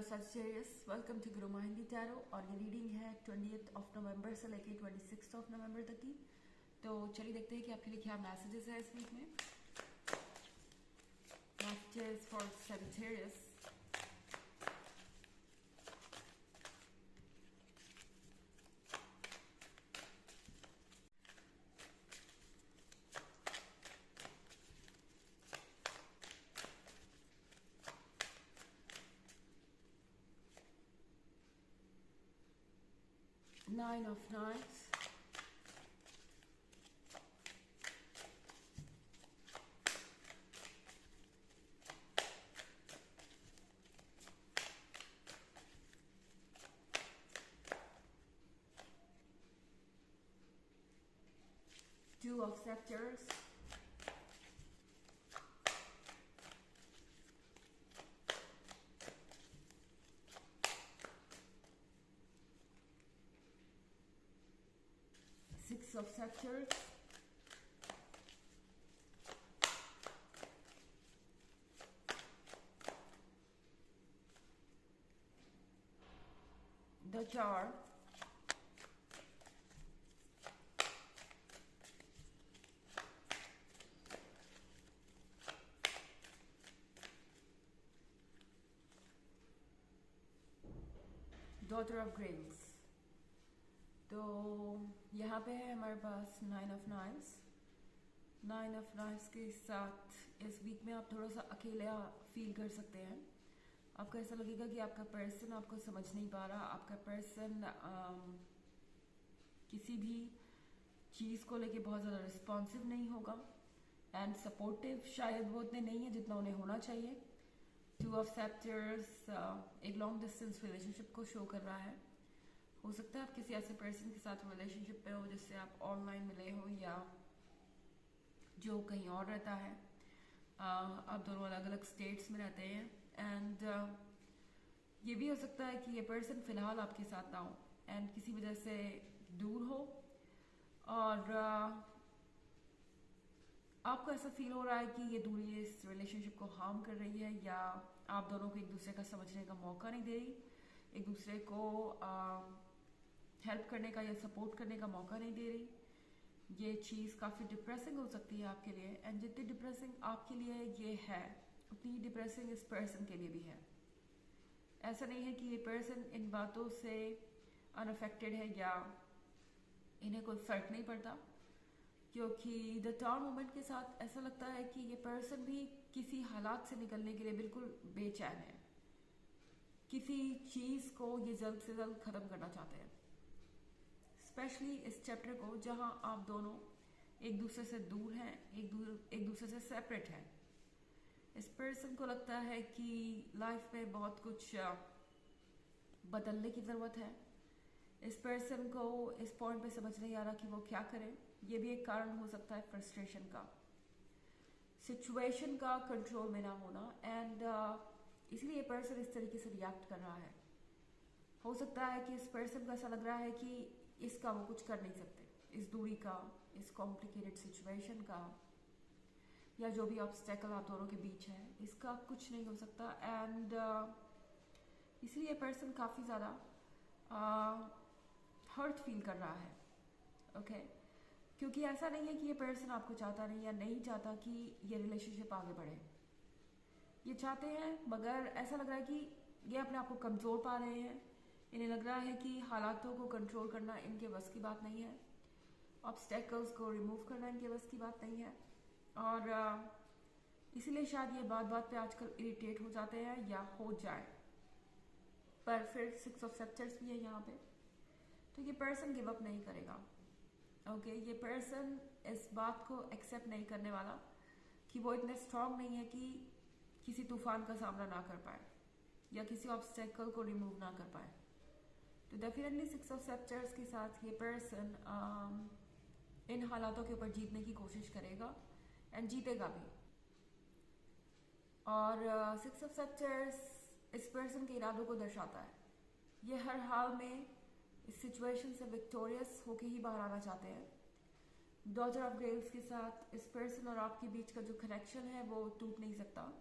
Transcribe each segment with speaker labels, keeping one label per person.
Speaker 1: Sagittarius, welcome to Guru माहिंदी tarot. और ये reading है 20th ऑफ नवंबर से लेके 26th ऑफ नवंबर तक की। तो चलिए देखते हैं कि आपके लिए क्या मैसेजेस है इस वीक में। Messages for Sagittarius. Nine of Knives, Two of Scepters, Six of Scepters, the Tower, Daughter of Grails। तो यहाँ पे है हमारे पास nine of knives. Nine of knives के साथ इस वीक में आप थोड़ा सा अकेला फील कर सकते हैं। आपको ऐसा लगेगा कि आपका पर्सन आपको समझ नहीं पा रहा। आपका पर्सन किसी भी चीज़ को लेके बहुत ज़्यादा रिस्पॉन्सिव नहीं होगा एंड सपोर्टिव शायद वो उतने नहीं है जितना उन्हें होना चाहिए। टू ऑफ सेप्टर्स एक लॉन्ग डिस्टेंस रिलेशनशिप को शो कर रहा है। हो सकता है आप किसी ऐसे पर्सन के साथ रिलेशनशिप पे हो जिससे आप ऑनलाइन मिले हो या जो कहीं और रहता है। आप दोनों अलग अलग स्टेट्स में रहते हैं एंड ये भी हो सकता है कि ये पर्सन फिलहाल आपके साथ ना हो एंड किसी वजह से दूर हो और आपको ऐसा फील हो रहा है कि ये दूरी इस रिलेशनशिप को हार्म कर रही है या आप दोनों को एक दूसरे का समझने का मौका नहीं दे रही, एक दूसरे को हेल्प करने का या सपोर्ट करने का मौका नहीं दे रही। ये चीज़ काफ़ी डिप्रेसिंग हो सकती है आपके लिए एंड जितनी डिप्रेसिंग आपके लिए ये है उतनी डिप्रेसिंग इस पर्सन के लिए भी है। ऐसा नहीं है कि ये पर्सन इन बातों से अनअफेक्टेड है या इन्हें कोई फर्क नहीं पड़ता, क्योंकि द टावर मोमेंट के साथ ऐसा लगता है कि ये पर्सन भी किसी हालात से निकलने के लिए बिल्कुल बेचैन है। किसी चीज़ को ये जल्द से जल्द ख़त्म करना चाहते हैं, स्पेशली इस चैप्टर को जहां आप दोनों एक दूसरे से दूर हैं, एक दूसरे से सेपरेट हैं। इस पर्सन को लगता है कि लाइफ में बहुत कुछ बदलने की ज़रूरत है। इस पर्सन को इस पॉइंट पे समझ नहीं आ रहा कि वो क्या करे। ये भी एक कारण हो सकता है फ्रस्ट्रेशन का, सिचुएशन का कंट्रोल में ना होना एंड इसलिए ये पर्सन इस तरीके से रिएक्ट कर रहा है। हो सकता है कि इस पर्सन को ऐसा लग रहा है कि इसका वो कुछ कर नहीं सकते, इस दूरी का, इस कॉम्प्लिकेटेड सिचुएशन का या जो भी ऑब्स्टेकल आप दोनों के बीच है इसका कुछ नहीं हो सकता एंड इसलिए ये पर्सन काफ़ी ज़्यादा हर्ट फील कर रहा है। ओके क्योंकि ऐसा नहीं है कि ये पर्सन आपको चाहता नहीं या नहीं चाहता कि ये रिलेशनशिप आगे बढ़े। ये चाहते हैं मगर ऐसा लग रहा है कि ये अपने आप को कमज़ोर पा रहे हैं। इन्हें लग रहा है कि हालातों को कंट्रोल करना इनके बस की बात नहीं है, ऑब्स्टेकल्स को रिमूव करना इनके बस की बात नहीं है और इसीलिए शायद ये बात बात पे आजकल इरिटेट हो जाते हैं या हो जाए। पर फिर सिक्स ऑफ सेप्टर्स भी है यहाँ पे, तो ये पर्सन गिव अप नहीं करेगा। ओके ये पर्सन इस बात को एक्सेप्ट नहीं करने वाला कि वो इतने स्ट्रांग नहीं है कि किसी तूफान का सामना ना कर पाए या किसी ऑब्स्टेकल को रिमूव ना कर पाए। तो डेफिनेटली सिक्स ऑफ सेप्टर्स के साथ ये पर्सन इन हालातों के ऊपर जीतने की कोशिश करेगा एंड जीतेगा भी। और सिक्स ऑफ सेप्टर्स इस पर्सन के इरादों को दर्शाता है। ये हर हाल में इस सिचुएशन से विक्टोरियस होके ही बाहर आना चाहते हैं। डॉटर ऑफ ग्रेव्स के साथ इस पर्सन और आपके बीच का जो कनेक्शन है वो टूट नहीं सकता।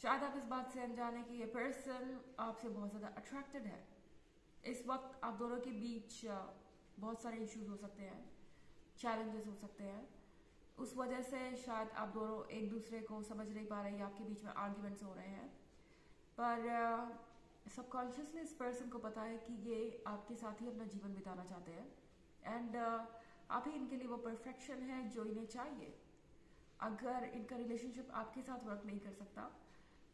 Speaker 1: शायद आप इस बात से अनजान है कि ये पर्सन आपसे बहुत ज़्यादा अट्रैक्टेड है। इस वक्त आप दोनों के बीच बहुत सारे इश्यूज हो सकते हैं, चैलेंजेस हो सकते हैं। उस वजह से शायद आप दोनों एक दूसरे को समझ नहीं पा रहे, या आपके बीच में आर्ग्यूमेंट्स हो रहे हैं। पर सबकॉन्शियसली इस पर्सन को पता है कि ये आपके साथ ही अपना जीवन बिताना चाहते हैं एंड आप ही इनके लिए वो परफेक्शन है जो इन्हें चाहिए। अगर इनका रिलेशनशिप आपके साथ वर्क नहीं कर सकता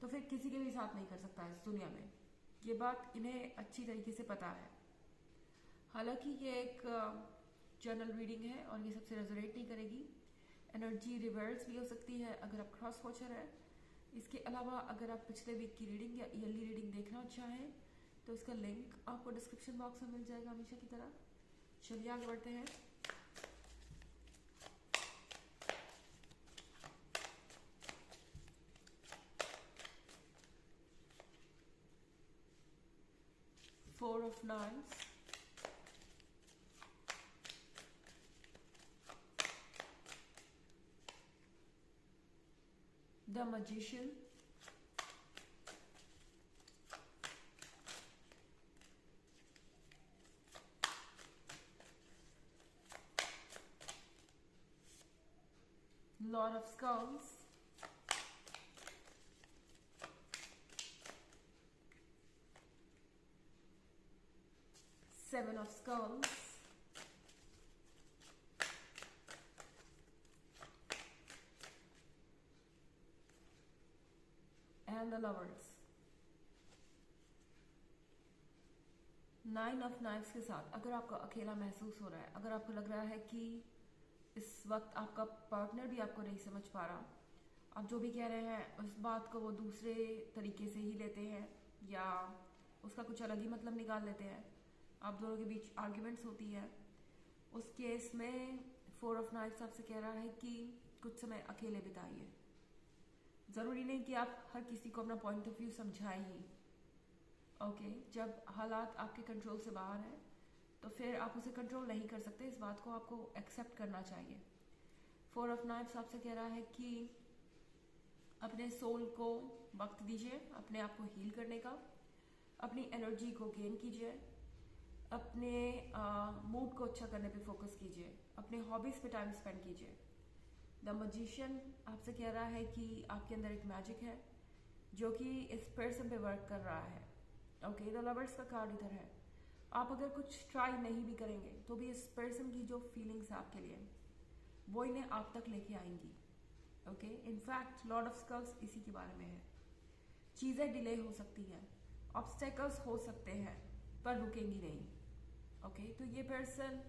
Speaker 1: तो फिर किसी के भी साथ नहीं कर सकता इस दुनिया में। ये बात इन्हें अच्छी तरीके से पता है। हालांकि ये एक जनरल रीडिंग है और ये सबसे रेजोनेट नहीं करेगी। एनर्जी रिवर्स भी हो सकती है अगर आप क्रॉस वॉचर है। इसके अलावा अगर आप पिछले वीक की रीडिंग या ईयरली रीडिंग देखना चाहें तो उसका लिंक आपको डिस्क्रिप्शन बॉक्स में मिल जाएगा हमेशा की तरह। चलिए आगे बढ़ते हैं। Four of Knives, The Magician, Lord of Skulls, Seven of Skulls, and the Lovers। Nine of knifes के साथ अगर आपको अकेला महसूस हो रहा है, अगर आपको लग रहा है कि इस वक्त आपका पार्टनर भी आपको नहीं समझ पा रहा, आप जो भी कह रहे हैं उस बात को वो दूसरे तरीके से ही लेते हैं या उसका कुछ अलग ही मतलब निकाल लेते हैं, आप दोनों के बीच आर्ग्यूमेंट्स होती है, उस केस में फोर ऑफ नाइफ्स आपसे कह रहा है कि कुछ समय अकेले बिताइए। ज़रूरी नहीं कि आप हर किसी को अपना पॉइंट ऑफ व्यू समझाएं ही। ओके, जब हालात आपके कंट्रोल से बाहर है तो फिर आप उसे कंट्रोल नहीं कर सकते, इस बात को आपको एक्सेप्ट करना चाहिए। फोर ऑफ नाइफ्स आपसे कह रहा है कि अपने सोल को वक्त दीजिए, अपने आप को हील करने का, अपनी एनर्जी को गेन कीजिए, अपने मूड को अच्छा करने पे फोकस कीजिए, अपने हॉबीज़ पे टाइम स्पेंड कीजिए। द मजिशियन आपसे कह रहा है कि आपके अंदर एक मैजिक है जो कि इस पर्सन पे वर्क कर रहा है। ओके, द लवर्स का कार्ड इधर है। आप अगर कुछ ट्राई नहीं भी करेंगे तो भी इस पर्सन की जो फीलिंग्स है आपके लिए वो इन्हें आप तक लेके आएंगी। Okay, in fact Lord of Skulls इसी के बारे में है। चीज़ें डिले हो सकती हैं, ऑब्स्टेकल्स हो सकते हैं, पर रुकेंगी नहीं। ओके, तो ये पर्सन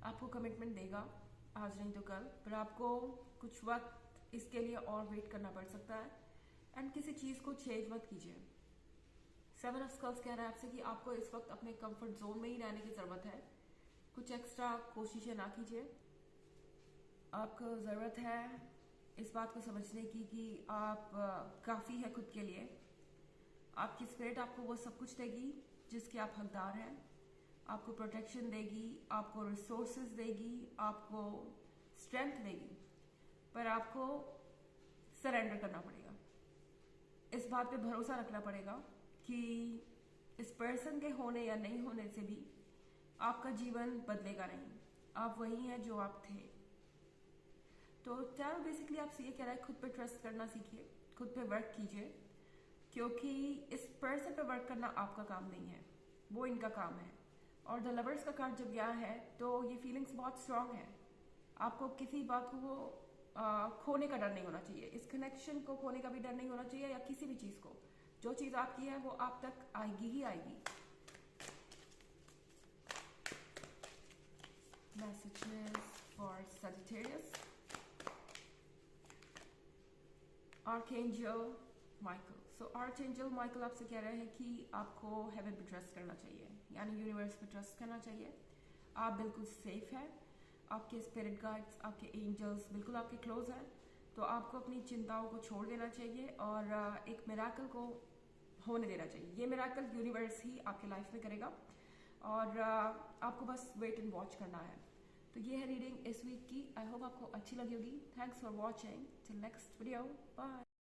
Speaker 1: आपको कमिटमेंट देगा, आज नहीं तो कल, पर आपको कुछ वक्त इसके लिए और वेट करना पड़ सकता है एंड किसी चीज़ को चेंज मत कीजिए। सेवन ऑफ स्कल्स कह रहा है आपसे कि आपको इस वक्त अपने कंफर्ट जोन में ही रहने की ज़रूरत है, कुछ एक्स्ट्रा कोशिशें ना कीजिए। आपको ज़रूरत है इस बात को समझने की कि आप काफ़ी है खुद के लिए। आपकी स्पिरिट आपको वो सब कुछ देगी जिसके आप हकदार हैं, आपको प्रोटेक्शन देगी, आपको रिसोर्सेज देगी, आपको स्ट्रेंथ देगी, पर आपको सरेंडर करना पड़ेगा। इस बात पे भरोसा रखना पड़ेगा कि इस पर्सन के होने या नहीं होने से भी आपका जीवन बदलेगा नहीं, आप वही हैं जो आप थे। तो टैरो बेसिकली आपसे ये कह रहा है खुद पे ट्रस्ट करना सीखिए, खुद पे वर्क कीजिए, क्योंकि इस पर्सन पे वर्क करना आपका काम नहीं है, वो इनका काम है। और द लवर्स का कार्ड जब गया है तो ये फीलिंग्स बहुत स्ट्रांग है। आपको किसी बात को खोने का डर नहीं होना चाहिए, इस कनेक्शन को खोने का भी डर नहीं होना चाहिए, या किसी भी चीज़ को, जो चीज़ आपकी है वो आप तक आएगी ही आएगी। Messages for Sagittarius, archangel Michael. So archangel Michael आपसे कह रहे हैं कि आपको हेवन पे ट्रस्ट करना चाहिए, यानी यूनिवर्स पे ट्रस्ट करना चाहिए। आप बिल्कुल सेफ हैं, आपके स्पिरिट गाइड्स, आपके एंजल्स बिल्कुल आपके क्लोज हैं, तो आपको अपनी चिंताओं को छोड़ देना चाहिए और एक मिराकल को होने देना चाहिए। ये मिराकल यूनिवर्स ही आपके लाइफ में करेगा और आपको बस वेट एंड वॉच करना है। तो ये है रीडिंग इस वीक की। आई होप आपको अच्छी लगी होगी। Thanks for watching, till next video, bye.